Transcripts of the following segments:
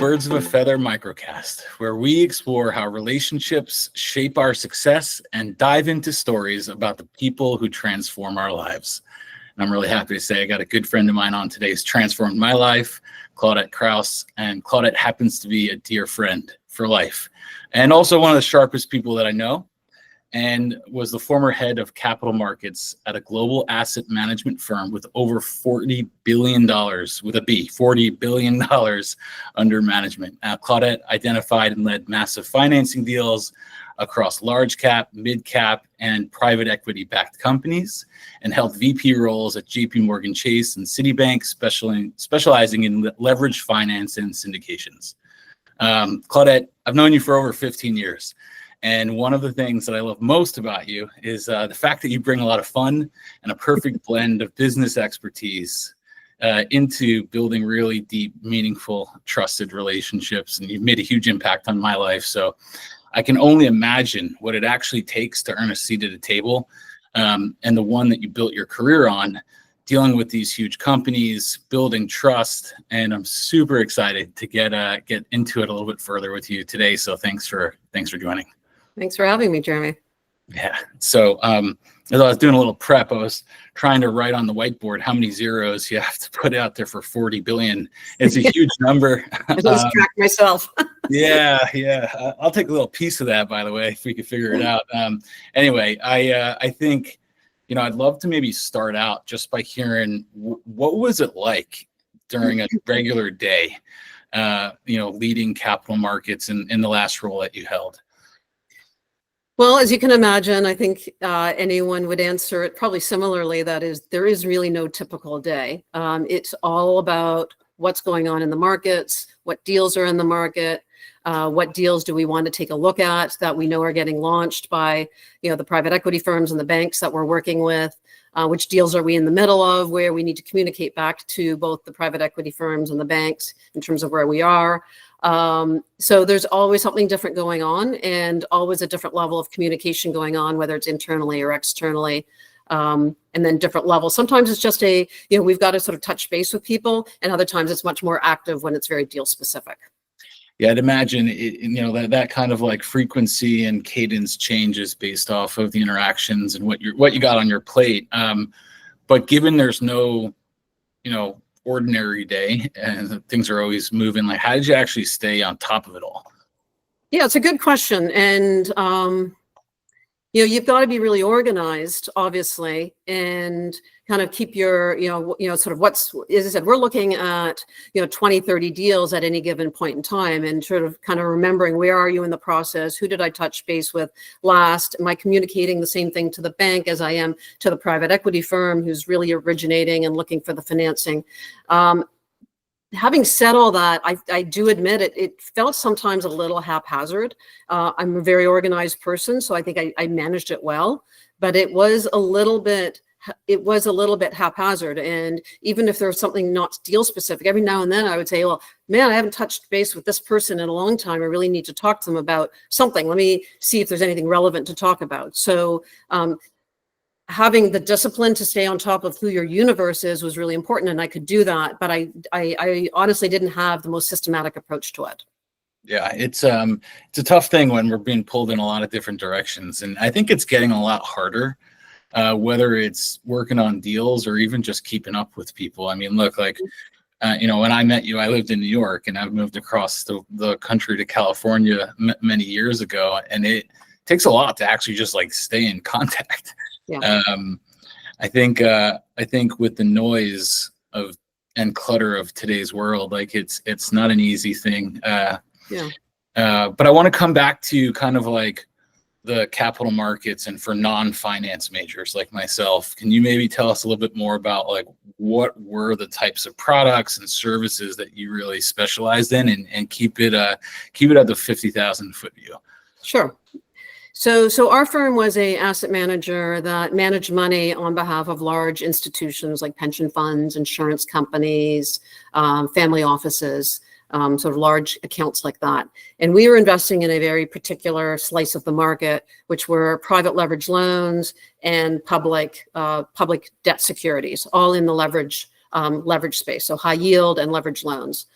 Birds of a Feather microcast, where we explore how relationships shape our success and dive into stories about the people who transform our lives. And I'm really happy to say I got a good friend of mine on today who's transformed my life, Claudette Kraus. And Claudette happens to be a dear friend for life and also one of the sharpest people that I know, and was the former head of capital markets at a global asset management firm with over $40 billion, with a B, $40 billion under management. Claudette identified and led massive financing deals across large cap, mid cap, and private equity backed companies, and held VP roles at JP Morgan Chase and Citibank, specializing in leveraged finance and syndications. Claudette, I've known you for over 15 years. And one of the things that I love most about you is the fact that you bring a lot of fun and a perfect blend of business expertise into building really deep, meaningful, trusted relationships. And you've made a huge impact on my life. So I can only imagine what it actually takes to earn a seat at a table, and the one that you built your career on, dealing with these huge companies, building trust. And I'm super excited to get into it a little bit further with you today. So thanks for joining. Thanks for having me, Jeremy. Yeah. So as I was doing a little prep, I was trying to write on the whiteboard how many zeros you have to put out there for 40 billion. It's a huge number. I just track myself. Yeah. I'll take a little piece of that, by the way, if we could figure it out. Anyway, I think, I'd love to maybe start out just by hearing what was it like during a regular day, leading capital markets in the last role that you held? Well, as you can imagine, I think anyone would answer it probably similarly. That is, there is really no typical day. It's all about what's going on in the markets, what deals are in the market, what deals do we want to take a look at that we know are getting launched by, the private equity firms and the banks that we're working with. Which deals are we in the middle of, where we need to communicate back to both the private equity firms and the banks in terms of where we are. So there's always something different going on, and always a different level of communication going on, whether it's internally or externally, and then different levels. Sometimes it's just we've got to sort of touch base with people, and other times it's much more active when it's very deal specific. Yeah, I'd imagine that kind of like frequency and cadence changes based off of the interactions and what you got on your plate. But given there's no, ordinary day and things are always moving, like how did you actually stay on top of it all? Yeah, it's a good question. And, you've got to be really organized, obviously, and kind of keep your, sort of as I said, we're looking at, 20, 30 deals at any given point in time, and sort of kind of remembering where are you in the process? Who did I touch base with last? Am I communicating the same thing to the bank as I am to the private equity firm who's really originating and looking for the financing? Having said all that, I do admit it felt sometimes a little haphazard. I'm a very organized person, so I think I managed it well, but it was a little bit haphazard. And even if there was something not deal specific, every now and then I would say, well, man, I haven't touched base with this person in a long time. I really need to talk to them about something. Let me see if there's anything relevant to talk about. So having the discipline to stay on top of who your universe is was really important, and I could do that, but I honestly didn't have the most systematic approach to it. Yeah, it's a tough thing when we're being pulled in a lot of different directions, and I think it's getting a lot harder, whether it's working on deals or even just keeping up with people. I mean, look, like when I met you, I lived in New York, and I've moved across the country to California many years ago, and it takes a lot to actually just like stay in contact. Yeah. I think with the noise and clutter of today's world, like it's not an easy thing. But I want to come back to kind of like the capital markets and for non-finance majors like myself. Can you maybe tell us a little bit more about like what were the types of products and services that you really specialized in, and keep it at the 50,000 foot view? Sure. So our firm was a asset manager that managed money on behalf of large institutions like pension funds, insurance companies, family offices, sort of large accounts like that. And we were investing in a very particular slice of the market, which were private leverage loans and public debt securities, all in the leverage space. So high yield and leverage loans.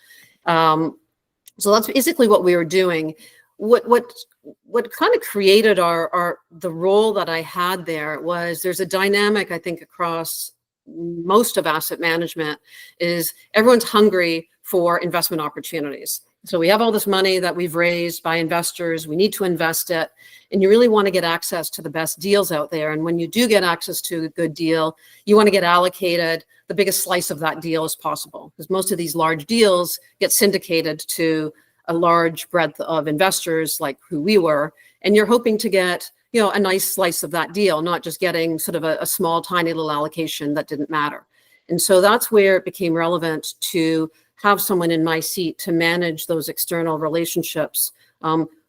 So that's basically what we were doing. What kind of created the role that I had there was, there's a dynamic, I think, across most of asset management, is everyone's hungry for investment opportunities. So we have all this money that we've raised by investors. We need to invest it. And you really want to get access to the best deals out there. And when you do get access to a good deal, you want to get allocated the biggest slice of that deal as possible, because most of these large deals get syndicated to a large breadth of investors like who we were. And you're hoping to get, a nice slice of that deal, not just getting sort of a small, tiny little allocation that didn't matter. And so that's where it became relevant to have someone in my seat to manage those external relationships,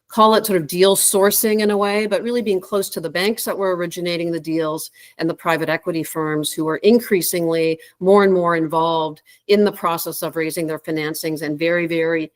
call it sort of deal sourcing in a way, but really being close to the banks that were originating the deals and the private equity firms who were increasingly more and more involved in the process of raising their financings, and very, very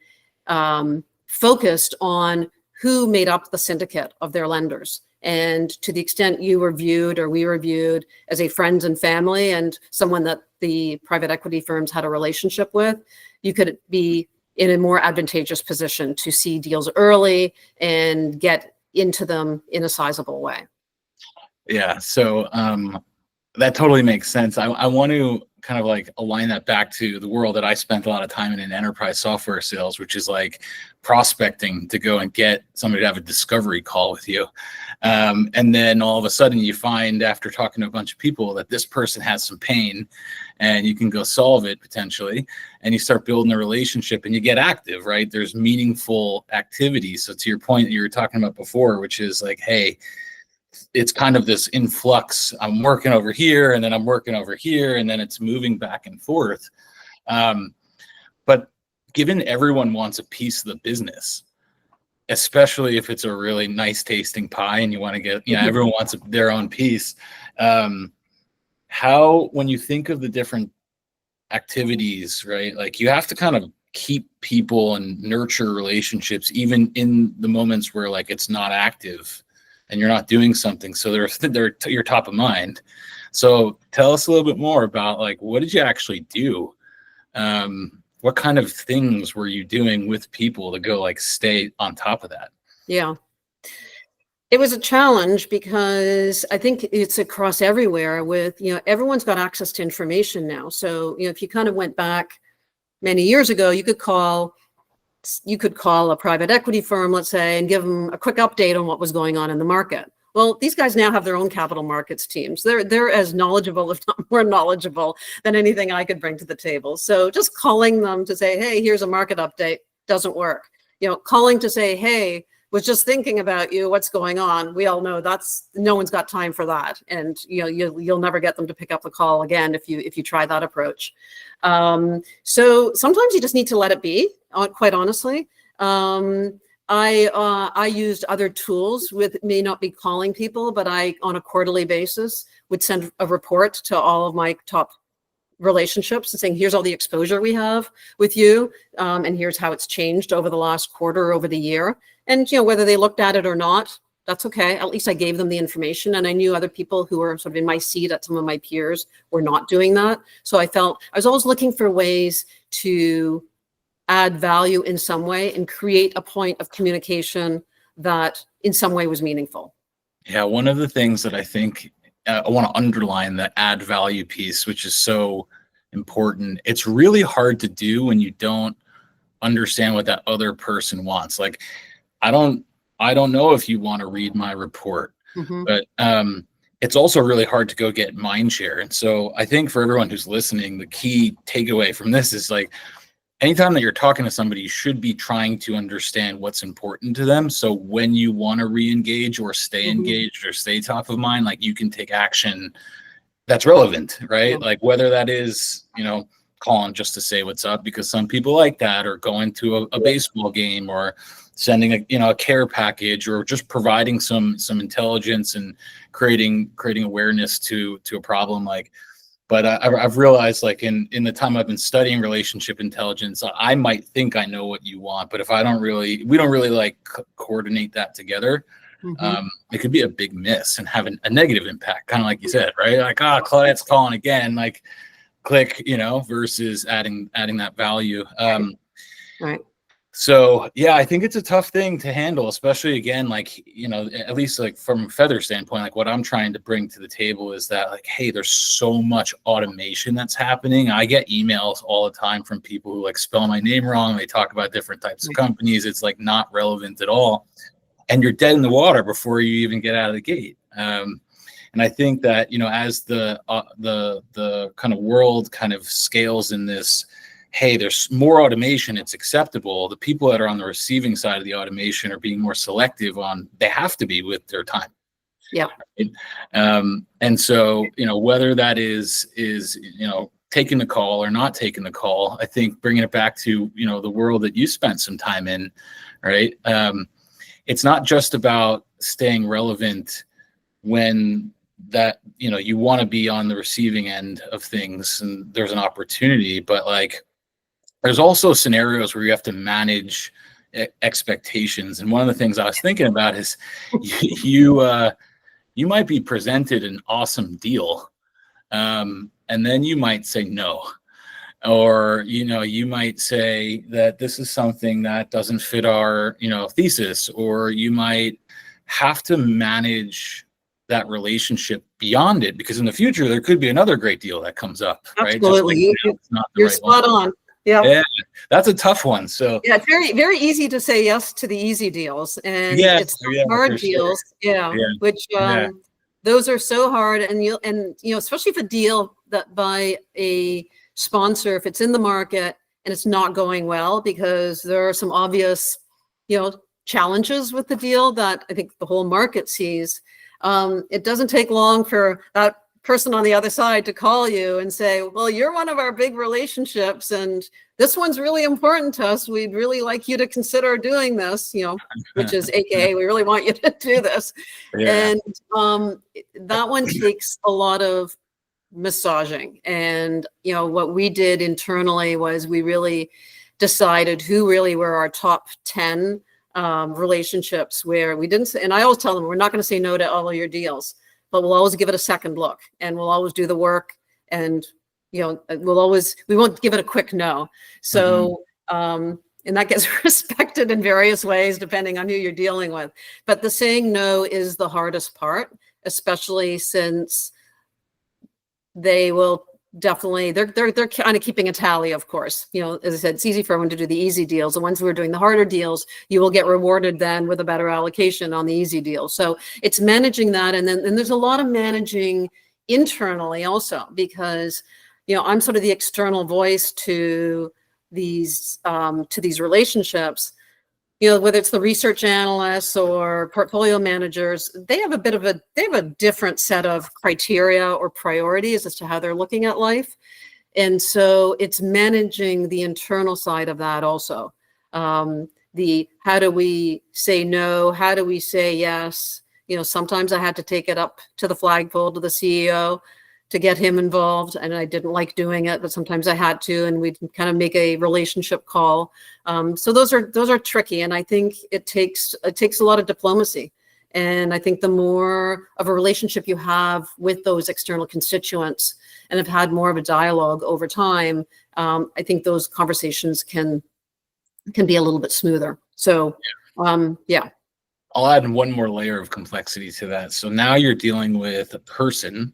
focused on who made up the syndicate of their lenders. And to the extent you were viewed, or we were viewed, as a friends and family and someone that the private equity firms had a relationship with, you could be in a more advantageous position to see deals early and get into them in a sizable way. Yeah. So that totally makes sense. I want to kind of like align that back to the world that I spent a lot of time in enterprise software sales, which is like prospecting to go and get somebody to have a discovery call with you. And then all of a sudden you find, after talking to a bunch of people, that this person has some pain and you can go solve it potentially. And you start building a relationship and you get active, right? There's meaningful activity. So to your point that you were talking about before, which is like, hey, it's kind of this influx. I'm working over here and then I'm working over here, and then it's moving back and forth. But given everyone wants a piece of the business, especially if it's a really nice tasting pie and you want to get, everyone wants their own piece. How, when you think of the different activities, right? Like you have to kind of keep people and nurture relationships, even in the moments where like it's not active and you're not doing something. So they're you're top of mind. So tell us a little bit more about like, what did you actually do? What kind of things were you doing with people to go like stay on top of that? Yeah. It was a challenge because I think it's across everywhere with, everyone's got access to information now. So, if you kind of went back many years ago, you could call a private equity firm, let's say, and give them a quick update on what was going on in the market. Well, these guys now have their own capital markets teams. They're as knowledgeable, if not more knowledgeable, than anything I could bring to the table. So just calling them to say, hey, here's a market update doesn't work. Calling to say, hey, was just thinking about you, what's going on? We all know no one's got time for that. And you'll never get them to pick up the call again if you try that approach. So sometimes you just need to let it be, quite honestly. I used other tools may not be calling people, but I, on a quarterly basis, would send a report to all of my top relationships and saying, here's all the exposure we have with you. And here's how it's changed over the last quarter, over the year. And, whether they looked at it or not, that's okay. At least I gave them the information, and I knew other people who were sort of in my seat at some of my peers were not doing that. So I felt I was always looking for ways to add value in some way and create a point of communication that in some way was meaningful. Yeah, one of the things that I think I want to underline, the add value piece, which is so important. It's really hard to do when you don't understand what that other person wants. Like, I don't know if you want to read my report, but it's also really hard to go get mind share. And so I think for everyone who's listening, the key takeaway from this is like, anytime that you're talking to somebody, you should be trying to understand what's important to them. So when you want to re-engage or stay engaged or stay top of mind, like you can take action that's relevant, right? Yeah. Like whether that is, calling just to say what's up because some people like that, or going to a baseball game, or sending a care package, or just providing some intelligence and creating awareness to a problem. Like, but I've realized, like in the time I've been studying relationship intelligence, I might think I know what you want, but if we don't really like coordinate that together, it could be a big miss and have a negative impact. Kind of like you said, right? Like, Claudette's calling again, like click, versus adding that value. Right. So yeah, I think it's a tough thing to handle, especially again, like, at least like from a feather standpoint, like what I'm trying to bring to the table is that like, hey, there's so much automation that's happening. I get emails all the time from people who like spell my name wrong. They talk about different types of companies. It's like not relevant at all. And you're dead in the water before you even get out of the gate. And I think that, as the kind of world kind of scales in this, hey, there's more automation, it's acceptable. The people that are on the receiving side of the automation are being more selective they have to be with their time. Yeah. Right? And so, whether that is, taking the call or not taking the call, I think bringing it back to, the world that you spent some time in, right? It's not just about staying relevant when that, you want to be on the receiving end of things and there's an opportunity, but like, there's also scenarios where you have to manage expectations. And one of the things I was thinking about is you might be presented an awesome deal. And then you might say no, or, you might say that this is something that doesn't fit our, thesis, or you might have to manage that relationship beyond it, because in the future, there could be another great deal that comes up. Absolutely. Right? It's not the You're right spot one. on. Yeah. Yeah, that's a tough one. So yeah, it's very, very easy to say yes to the easy deals, and yes, it's the hard deals. Yeah. Which those are so hard, and especially if a deal that by a sponsor, if it's in the market and it's not going well, because there are some obvious, challenges with the deal that I think the whole market sees. It doesn't take long for that person on the other side to call you and say, well, you're one of our big relationships and this one's really important to us. We'd really like you to consider doing this, which is AKA, we really want you to do this. Yeah. And that one takes a lot of massaging. And, what we did internally was we really decided who really were our top 10 relationships where we didn't say, and I always tell them, we're not going to say no to all of your deals, but we'll always give it a second look and we'll always do the work, and we won't give it a quick no. So and that gets respected in various ways depending on who you're dealing with, but the saying no is the hardest part, especially since they will definitely, they're kind of keeping a tally, of course. As I said, it's easy for everyone to do the easy deals. The ones who are doing the harder deals, you will get rewarded then with a better allocation on the easy deals. So it's managing that. And there's a lot of managing internally also, because, I'm sort of the external voice to these relationships. Whether it's the research analysts or portfolio managers, they have a different set of criteria or priorities as to how they're looking at life. And so it's managing the internal side of that also. How do we say no? How do we say yes? Sometimes I had to take it up to the flagpole to the CEO to get him involved, and I didn't like doing it, but sometimes I had to, and we'd kind of make a relationship call. So those are tricky, and I think it takes a lot of diplomacy. And I think the more of a relationship you have with those external constituents and have had more of a dialogue over time, I think those conversations can be a little bit smoother. So yeah. I'll add one more layer of complexity to that. So now you're dealing with a person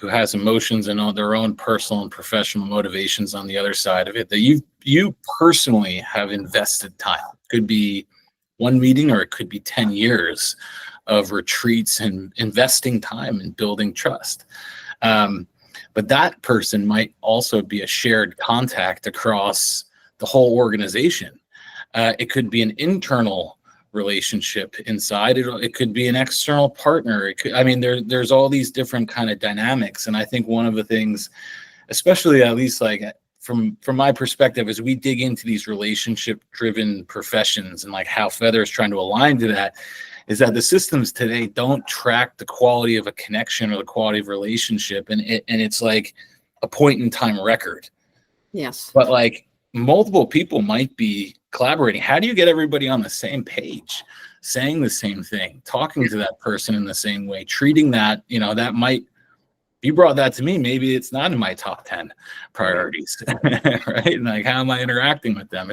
who has emotions and all their own personal and professional motivations on the other side of it, that you personally have invested time. It could be one meeting, or it could be 10 years of retreats and investing time in building trust. But that person might also be a shared contact across the whole organization. It could be an internal relationship inside. It could be an external partner. There's all these different kind of dynamics. And I think one of the things, especially at least like from my perspective, as we dig into these relationship driven professions and like how Feather is trying to align to that, is that the systems today don't track the quality of a connection or the quality of relationship. And it's like a point in time record. Yes. But like multiple people might be collaborating. How do you get everybody on the same page, saying the same thing, talking to that person in the same way, treating that, that might, if you brought that to me, maybe it's not in my top 10 priorities, right? And like, how am I interacting with them?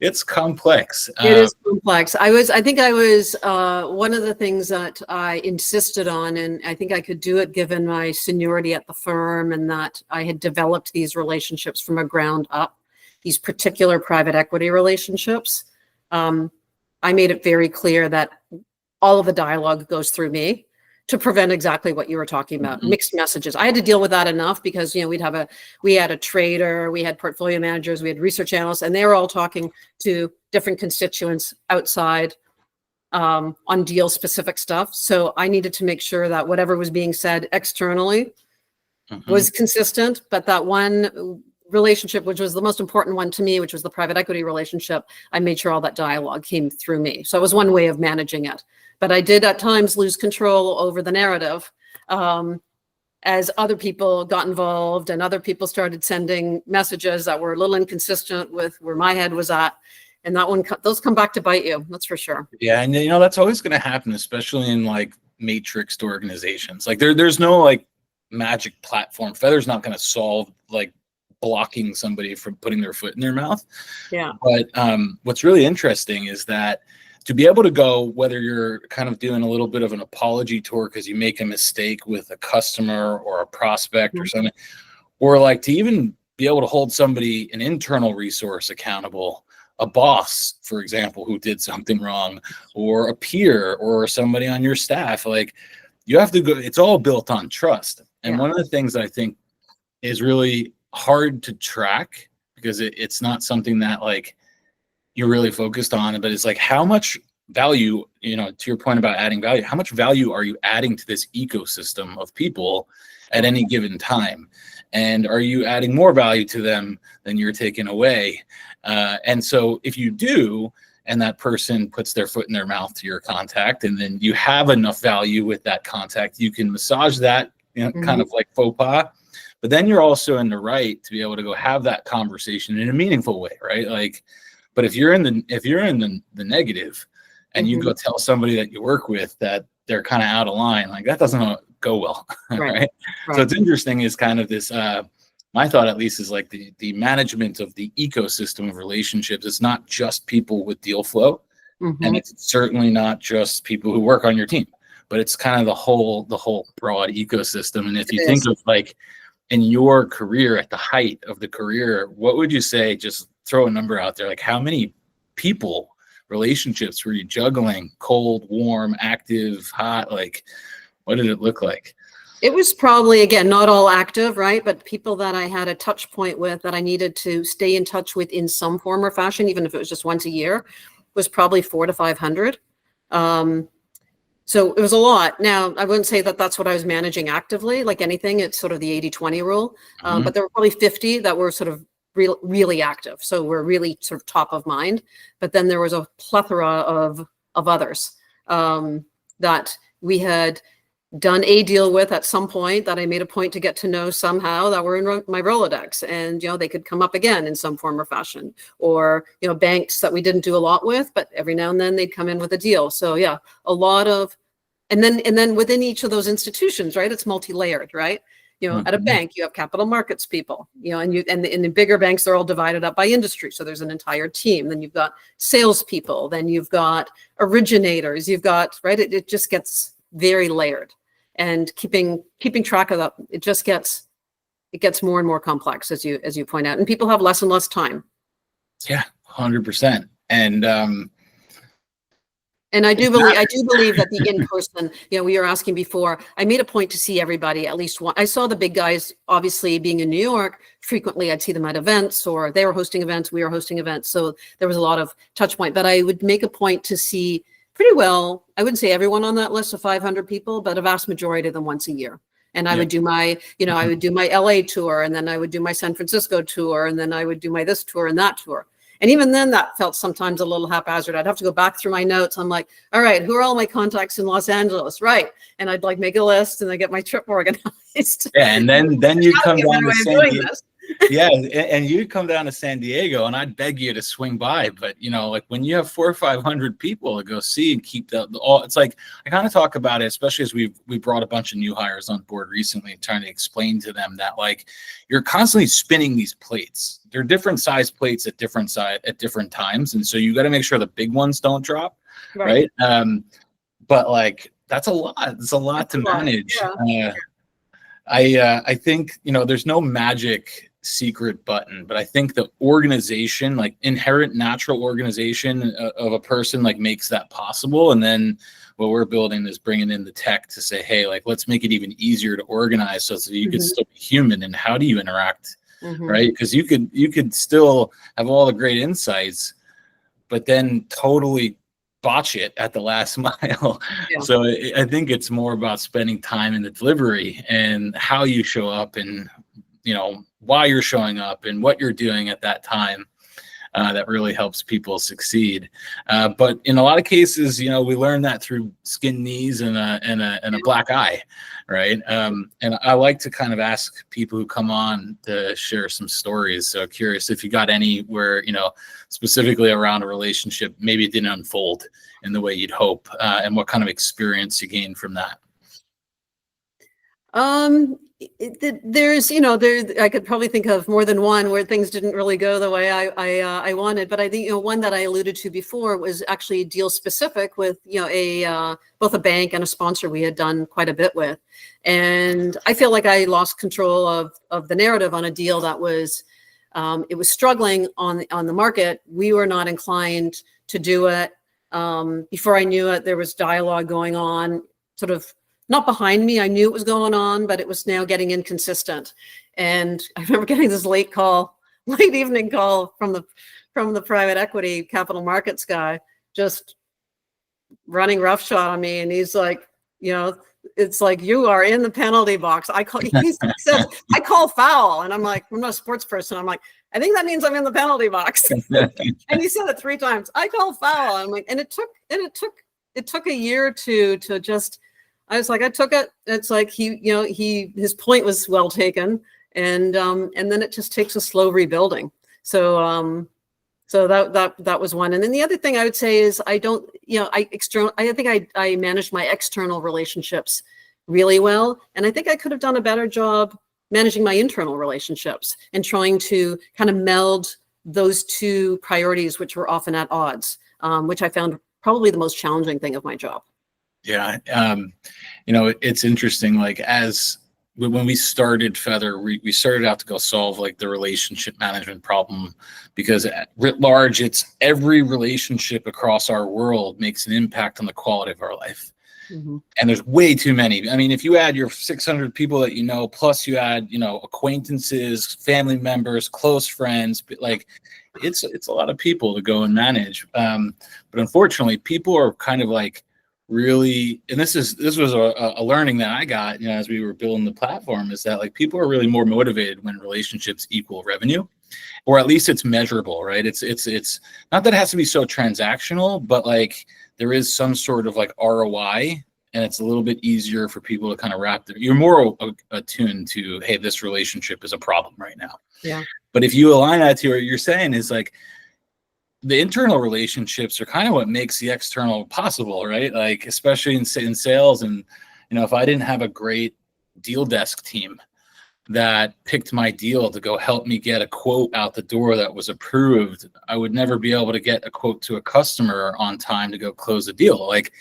It's complex. It is complex. I think I was one of the things that I insisted on, and I think I could do it given my seniority at the firm and that I had developed these relationships from a ground up, these particular private equity relationships. I made it very clear that all of the dialogue goes through me to prevent exactly what you were talking about, mixed messages. I had to deal with that enough because, we had a trader, we had portfolio managers, we had research analysts, and they were all talking to different constituents outside on deal specific stuff. So I needed to make sure that whatever was being said externally was consistent, but that one relationship, which was the most important one to me, which was the private equity relationship, I made sure all that dialogue came through me. So it was one way of managing it. But I did at times lose control over the narrative as other people got involved and other people started sending messages that were a little inconsistent with where my head was at. And those come back to bite you, that's for sure. Yeah, and that's always going to happen, especially in like matrixed organizations. Like there's no like magic platform. Feather's not going to solve like blocking somebody from putting their foot in their mouth. Yeah. But what's really interesting is that to be able to go, whether you're kind of doing a little bit of an apology tour because you make a mistake with a customer or a prospect or something, or like to even be able to hold somebody, an internal resource accountable, a boss, for example, who did something wrong, or a peer or somebody on your staff, like you have to go, it's all built on trust. And one of the things that I think is really hard to track because it's not something that like you're really focused on, but it's like how much value, to your point about adding value, how much value are you adding to this ecosystem of people at any given time? And are you adding more value to them than you're taking away? And so if you do, and that person puts their foot in their mouth to your contact, and then you have enough value with that contact, you can massage that, kind of like faux pas. But then you're also in the right to be able to go have that conversation in a meaningful way, right? Like, but if you're in the negative and you go tell somebody that you work with that they're kind of out of line, like that doesn't go well, right? So it's interesting is kind of this, my thought at least is like the management of the ecosystem of relationships. It's not just people with deal flow, and it's certainly not just people who work on your team, but it's kind of the whole broad ecosystem. And if you think of like in your career, at the height of the career, what would you say, just throw a number out there, like how many relationships were you juggling? Cold, warm, active, hot? Like, what did it look like? It was probably, again, not all active, right? But people that I had a touch point with that I needed to stay in touch with in some form or fashion, even if it was just once a year, was probably 400 to 500. So it was a lot. Now, I wouldn't say that that's what I was managing actively. Like anything, it's sort of the 80-20 rule. But there were probably 50 that were sort of really active. So we're really sort of top of mind. But then there was a plethora of others that we had done a deal with at some point that I made a point to get to know somehow that were in my Rolodex, and they could come up again in some form or fashion, or banks that we didn't do a lot with, but every now and then they'd come in with a deal. So yeah, a lot of, and then within each of those institutions, right, it's multi-layered, right? At a bank, you have capital markets people, and in the bigger banks, they're all divided up by industry. So there's an entire team. Then you've got salespeople. Then you've got originators. You've got, right, it just gets very layered. And keeping track of that, it gets more and more complex as you point out, and people have less and less time. Yeah, 100%. And I do believe that the in-person, we were asking before, I made a point to see everybody at least one. I saw the big guys, obviously being in New York, frequently I'd see them at events, or they were hosting events, we were hosting events. So there was a lot of touch point, but I would make a point to see pretty well, I wouldn't say everyone on that list of 500 people, but a vast majority of them once a year. And I would do my, I would do my LA tour, and then I would do my San Francisco tour, and then I would do my this tour and that tour. And even then that felt sometimes a little haphazard. I'd have to go back through my notes. I'm like, all right, who are all my contacts in Los Angeles? Right. And I'd like make a list and I get my trip organized. Yeah. And then you come down to San Diego. Yeah, and you'd come down to San Diego, and I'd beg you to swing by. But like when you have 400 or 500 people to go see and keep the all, it's like I kind of talk about it, especially as we brought a bunch of new hires on board recently, trying to explain to them that like you're constantly spinning these plates. They're different size plates at different times, and so you got to make sure the big ones don't drop, right? But like that's a lot. It's a lot to manage. Yeah. I think there's no magic secret button, but I think the organization, like inherent natural organization of a person, like makes that possible. And then what we're building is bringing in the tech to say, hey, like let's make it even easier to organize so that you can still be human. And how do you interact, right? Because you could still have all the great insights, but then totally botch it at the last mile. Yeah. So I think it's more about spending time in the delivery and how you show up and why you're showing up and what you're doing at that time. That really helps people succeed. But in a lot of cases, we learn that through skin knees and a black eye, right? And I like to kind of ask people who come on to share some stories. So curious if you got any where, specifically around a relationship, maybe it didn't unfold in the way you'd hope, and what kind of experience you gained from that. There's, I could probably think of more than one where things didn't really go the way I wanted, but I think, one that I alluded to before was actually deal specific with, both a bank and a sponsor we had done quite a bit with. And I feel like I lost control of the narrative on a deal that was, it was struggling on the market. We were not inclined to do it. Before I knew it, there was dialogue going on, sort of not behind me. I knew it was going on, but it was now getting inconsistent. And I remember getting this late evening call from the private equity capital markets guy, just running roughshod on me. And he's like, it's like, you are in the penalty box. He says, I call foul. And I'm like, I'm not a sports person. I'm like, I think that means I'm in the penalty box. And he said it 3 times. I call foul. And I'm like, and it took a year or two to just, I was like, I took it. It's like his point was well taken, and then it just takes a slow rebuilding. So that was one. And then the other thing I would say is I think I managed my external relationships really well, and I think I could have done a better job managing my internal relationships and trying to kind of meld those two priorities, which were often at odds, which I found probably the most challenging thing of my job. Yeah. It's interesting, like when we started Feather, we started out to go solve like the relationship management problem, because writ large, it's every relationship across our world makes an impact on the quality of our life. And there's way too many. I mean, if you add your 600 people that plus you add, acquaintances, family members, close friends, like it's a lot of people to go and manage. But unfortunately, people are kind of like, really, and this was a learning that I got, as we were building the platform, is that like people are really more motivated when relationships equal revenue, or at least it's measurable, right? It's not that it has to be so transactional, but like there is some sort of like ROI, and it's a little bit easier for people to kind of you're more attuned to, hey, this relationship is a problem right now. Yeah. But if you align that to what you're saying is like, the internal relationships are kind of what makes the external possible, right? Like, especially in sales. And, if I didn't have a great deal desk team that picked my deal to go help me get a quote out the door that was approved, I would never be able to get a quote to a customer on time to go close a deal. Like,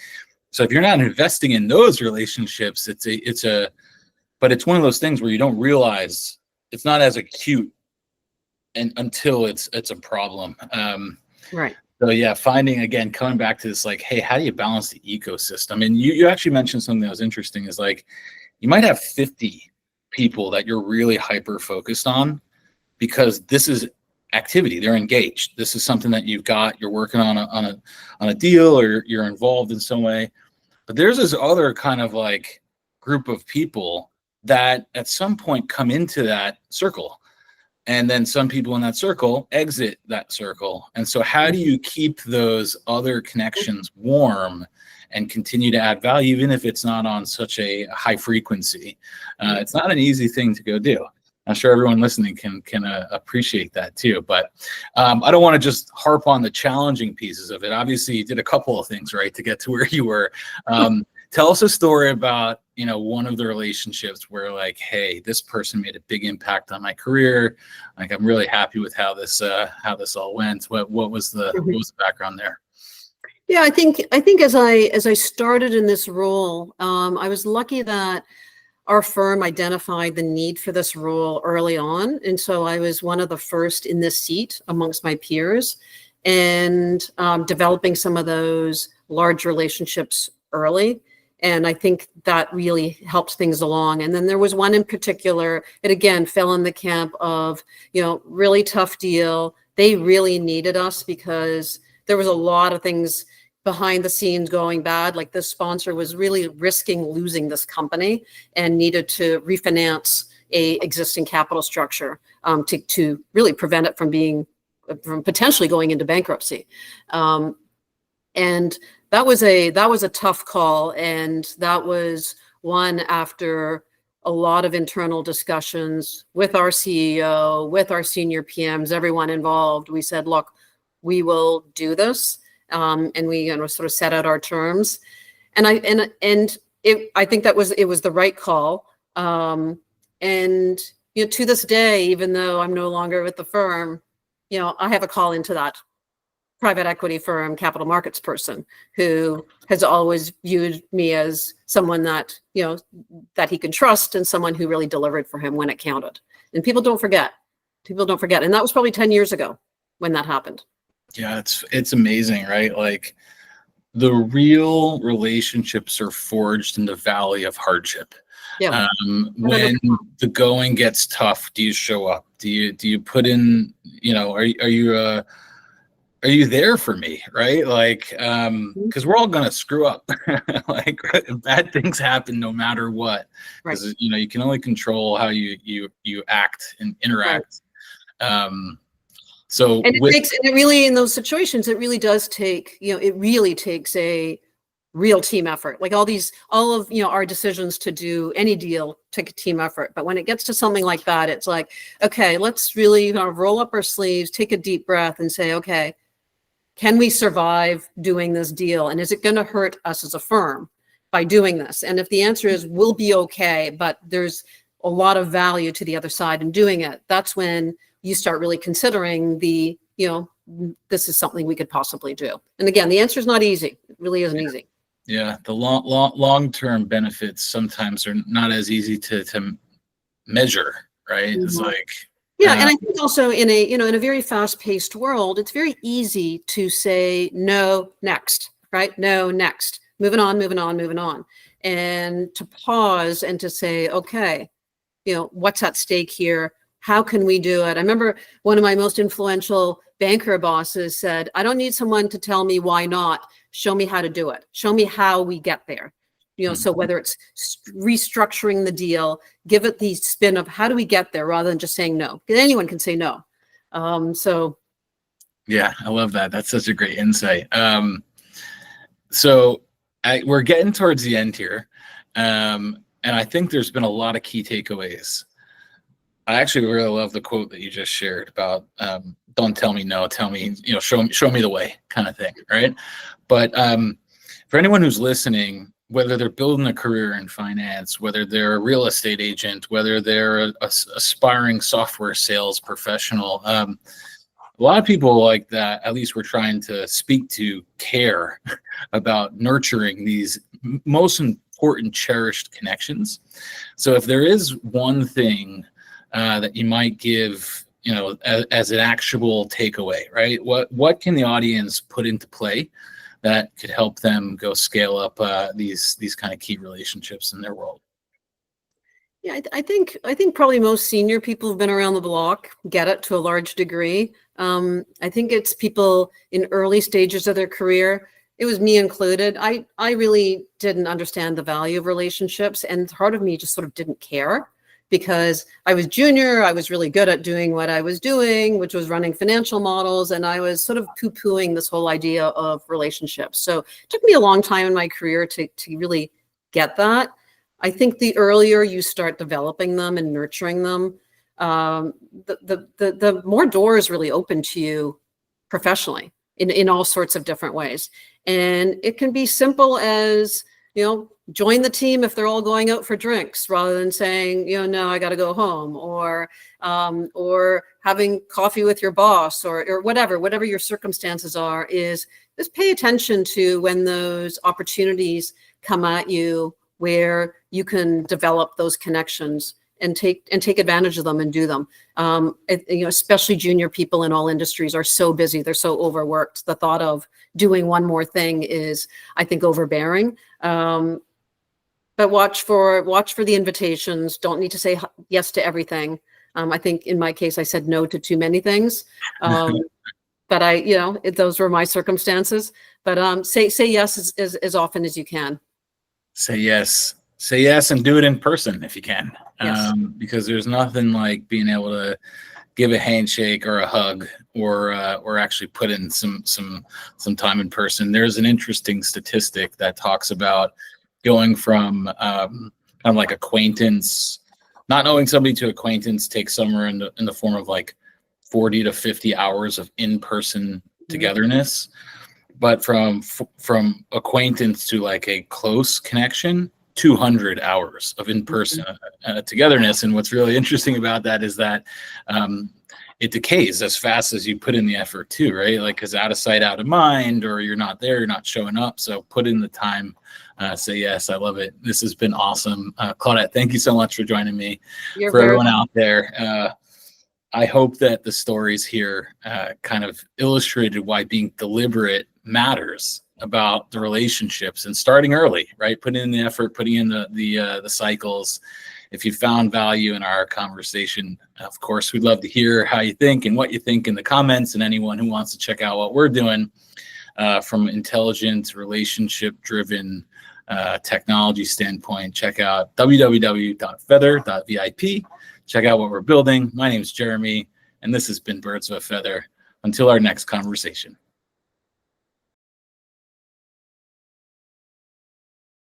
so if you're not investing in those relationships, but it's one of those things where you don't realize it's not as acute until it's a problem. Right. So yeah, coming back to this, like, hey, how do you balance the ecosystem? And you actually mentioned something that was interesting, is like, you might have 50 people that you're really hyper focused on, because this is activity. They're engaged. This is something that you're working on a deal, or you're involved in some way. But there's this other kind of like group of people that at some point come into that circle. And then some people in that circle exit that circle. And so how do you keep those other connections warm and continue to add value, even if it's not on such a high frequency? It's not an easy thing to go do. I'm sure everyone listening can appreciate that too. But I don't want to just harp on the challenging pieces of it. Obviously, you did a couple of things right to get to where you were. Tell us a story about, one of the relationships where like, hey, this person made a big impact on my career. Like, I'm really happy with how this all went. What was the background there? Yeah, I think as I started in this role, I was lucky that our firm identified the need for this role early on, and so I was one of the first in this seat amongst my peers, and developing some of those large relationships early. And I think that really helped things along. And then there was one in particular, it again fell in the camp of, really tough deal. They really needed us because there was a lot of things behind the scenes going bad. Like, this sponsor was really risking losing this company and needed to refinance a existing capital structure to really prevent it from potentially going into bankruptcy. And that was a tough call, and that was one after a lot of internal discussions with our CEO, with our senior PMs, everyone involved. We said, look, we will do this, and we sort of set out our terms. And I think it was the right call. And to this day, even though I'm no longer with the firm, I have a call into that private equity firm capital markets person who has always viewed me as someone that that he can trust, and someone who really delivered for him when it counted. And people don't forget. And that was probably 10 years ago when that happened. Yeah, it's amazing, right? Like, the real relationships are forged in the valley of hardship. Yeah. When the going gets tough, do you show up? Do you put in, are you there for me, right? Like, because we're all gonna screw up. Like, bad things happen no matter what. Because right. You can only control how you act and interact. Right. So it really, in those situations, it really does take, it really takes a real team effort. Like, all of our decisions to do any deal take a team effort. But when it gets to something like that, it's like, okay, let's really roll up our sleeves, take a deep breath, and say, okay, can we survive doing this deal? And is it going to hurt us as a firm by doing this? And if the answer is we'll be okay, but there's a lot of value to the other side in doing it, that's when you start really considering this is something we could possibly do. And again, the answer is not easy. It really isn't easy. Yeah, the long-term benefits sometimes are not as easy to measure, right? Mm-hmm. It's like, yeah, and I think also in a very fast-paced world, it's very easy to say no, next, right? No, next, moving on, and to pause and to say, okay, what's at stake here? How can we do it? I remember one of my most influential banker bosses said, I don't need someone to tell me why not. Show me how to do it. Show me how we get there. So whether it's restructuring the deal, give it the spin of how do we get there rather than just saying no. Because anyone can say no. Yeah, I love that. That's such a great insight. So we're getting towards the end here. And I think there's been a lot of key takeaways. I actually really love the quote that you just shared about don't tell me no, tell me, show me the way kind of thing, right? But for anyone who's listening, whether they're building a career in finance, whether they're a real estate agent, whether they're a aspiring software sales professional, a lot of people like that, at least we're trying to speak to, care about nurturing these most important, cherished connections. So if there is one thing that you might give, as an actual takeaway, right? What can the audience put into play that could help them go scale up these kind of key relationships in their world? Yeah, I think probably most senior people who've been around the block get it to a large degree. I think it's people in early stages of their career. It was me included. I really didn't understand the value of relationships, and part of me just sort of didn't care. Because I was junior, I was really good at doing what I was doing, which was running financial models, and I was sort of poo-pooing this whole idea of relationships. So it took me a long time in my career to really get that. I think the earlier you start developing them and nurturing them, the more doors really open to you professionally in all sorts of different ways. And it can be simple as, join the team if they're all going out for drinks, rather than saying, no, I got to go home, or having coffee with your boss, or whatever your circumstances are, is just pay attention to when those opportunities come at you where you can develop those connections and take advantage of them and do them. Especially junior people in all industries are so busy. They're so overworked. The thought of doing one more thing is, I think, overbearing. But watch for the invitations. Don't need to say yes to everything. I think in my case, I said no to too many things. But those were my circumstances. But say yes as often as you can. Say yes and do it in person if you can. Yes. Because there's nothing like being able to give a handshake or a hug, or actually put in some time in person. There's an interesting statistic that talks about going from kind of like acquaintance, not knowing somebody, to acquaintance takes somewhere in the form of like 40 to 50 hours of in-person togetherness. But from acquaintance to like a close connection, 200 hours of in-person togetherness. And what's really interesting about that is that it decays as fast as you put in the effort too, right? Like, because out of sight, out of mind, or you're not there, you're not showing up. So put in the time. Say yes. I love it. This has been awesome. Claudette, thank you so much for joining me. For everyone out there, I hope that the stories here kind of illustrated why being deliberate matters about the relationships, and starting early, right? Putting in the effort, putting in the cycles. If you found value in our conversation, of course, we'd love to hear how you think and what you think in the comments. And anyone who wants to check out what we're doing from intelligent, relationship-driven technology standpoint, check out www.feather.vip. Check out what we're building. My name is Jeremy, and this has been Birds of a Feather. Until our next conversation.